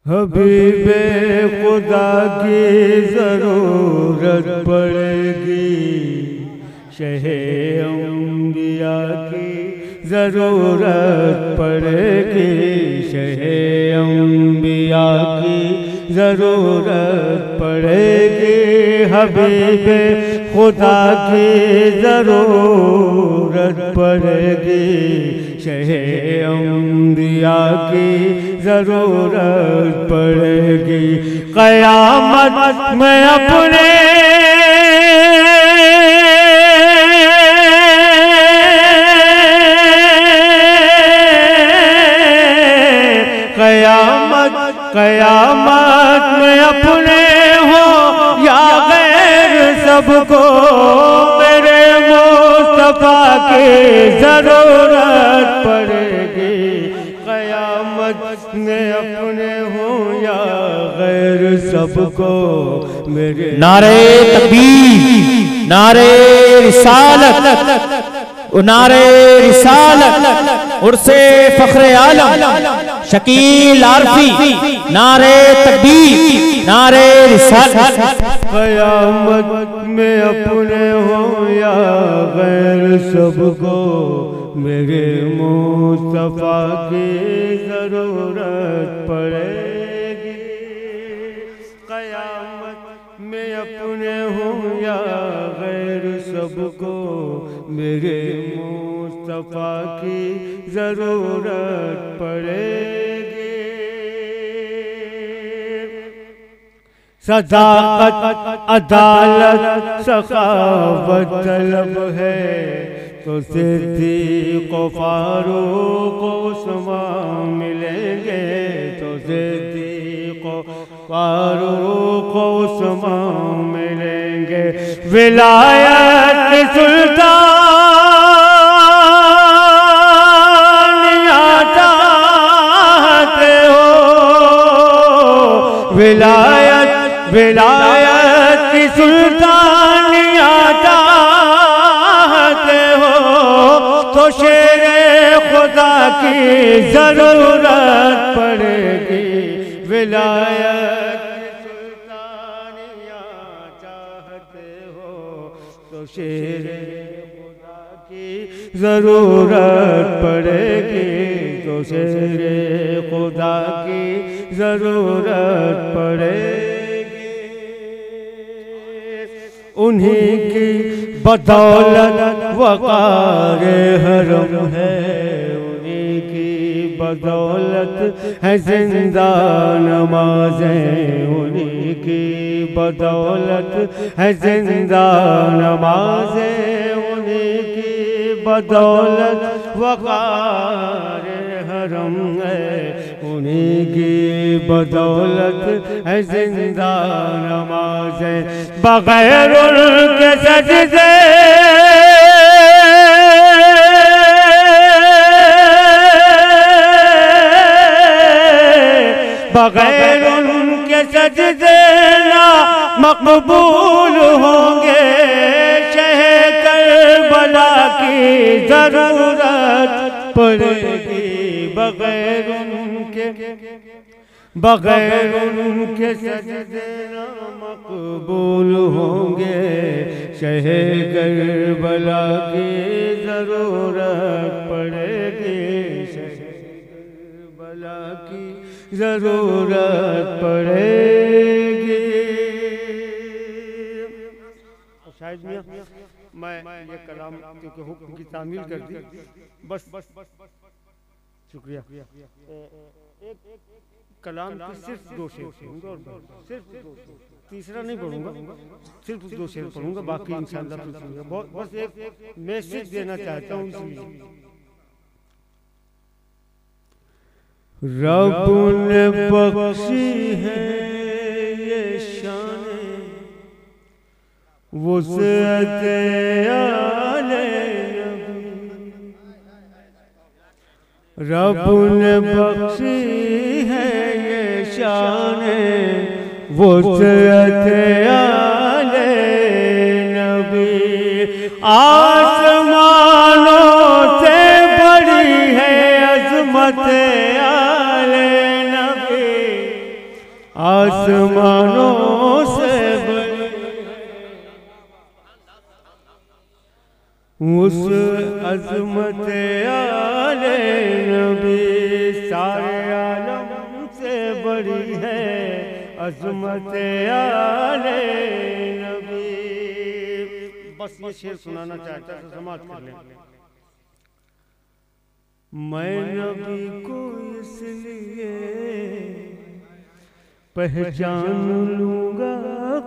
हबीबे खुदा की ज़रूरत पड़ेगी, शहे अंबिया की ज़रूरत पड़ेगी, शहे अंबिया की ज़रूरत पड़ेगी। हबीबे खुदा की ज़रूरत पड़ेगी, शहे अंबिया की ज़रूरत पड़ेगी। क़यामत में अपने क़यामत में अपने हो या गैर, सबको मेरे मुस्तफ़ा की ज़रूरत पड़ेगी। क़यामत में अपने हो या गैर, सबको मेरे। नारे तकबीर, नारे रिसालत, नारे रिसालत, उर्से फ़ख्रे आलम शकील आरफी, नारे तकबीर, नारे रिसालत। क़यामत में अपने हो या गैर, सबको मेरे मुस्तफ़ा की ज़रूरत पड़ेगी। क़यामत में अपने हो या गैर, सबको मेरे मुस्तफ़ा की ज़रूरत पड़ेगी। सदाकत अदालत सखावत तलब है, तो सिद्दीक़ फारूक उस्मान मिलेंगे, तो सिद्दीक़ फारूक उस्मान मिलेंगे। विलायत के सुल्तान चाहते हो, विलायत की सुल्तानिया चाहते हो, तो शेरे खुदा की ज़रूरत पड़ेगी। विलायत की सुल्तानिया चाहते हो, तो शेरे खुदा की ज़रूरत पड़ेगी, तो शेरे खुदा की ज़रूरत पड़ेगी। उन्हीं की बदौलत वक़ार हरम है, उन्हीं की बदौलत है जिंदा नमाज़ें, उन्हीं की बदौलत है जिंदा नमाज़ें, उन्हीं की बदौलत वक़ार हरम है, उन्हीं की बदौलत है जिंदा नमाज़ें। बगैर उनके सजदे बगैर उनके सजदे ना मकबूल होंगे, शहे करबला की ज़रूरत पड़ेगी। बगैर उनके सजदे ना मकबूल होंगे, शहे करबला की ज़रूरत पड़ेगी, शहे करबला की ज़रूरत पड़ेगी। शायद मैं ये कलाम क्योंकि हुक्म की तामील कर दी, बस शुक्रिया। एक कलाम की सिर्फ 2 शेर पढ़ूंगा, और सिर्फ 2 शेर, तीसरा नहीं पढ़ूंगा, सिर्फ 2 शेर पढ़ूंगा, बाकी इंशाअल्लाह सुनिएगा। बस एक मैसेज देना चाहता हूँ इसलिए। रब ने बख्शी है ये शान वुसअते आले नबी, रब ने बख्शी है ये शान वुसअते आले नबी। आसमानों से बड़ी है अज़मत आले नबी, आसमानों से बड़ी उस अज़मत आले नबी सारे आलम से बड़ी है अज़मत आले नबी। बस ये शेर सुनाना चाहता था, समाप्त कर लें। मैं नबी को इसलिए पहचान लूंगा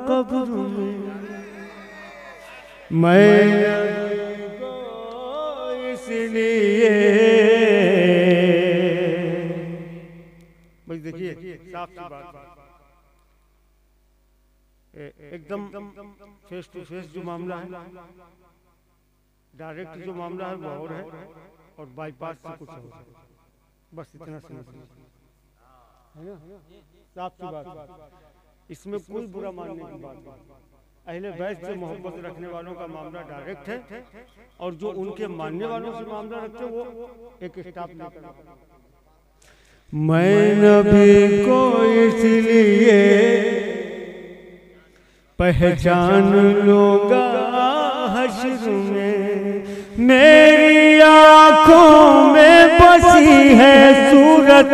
कब्र में, मैं नबी को इसलिए। बस देखिए साफ सी बात, एकदम फेस टू फेस जो मामला है, डायरेक्ट जो मामला है वो और है, और बाईपास से कुछ और। बस इतना समझ है ना, साफ सी बात। इसमें कोई बुरा मानने की बात नहीं। अहले बैत से मोहब्बत रखने वालों का मामला डायरेक्ट है, और जो उनके मानने वालों से मामला रखते हैं वो एक स्टॉप लेकर। मैं नबी को इसलिए पहचान लूंगा हश्र में, मेरी आँखों में बसी है सूरत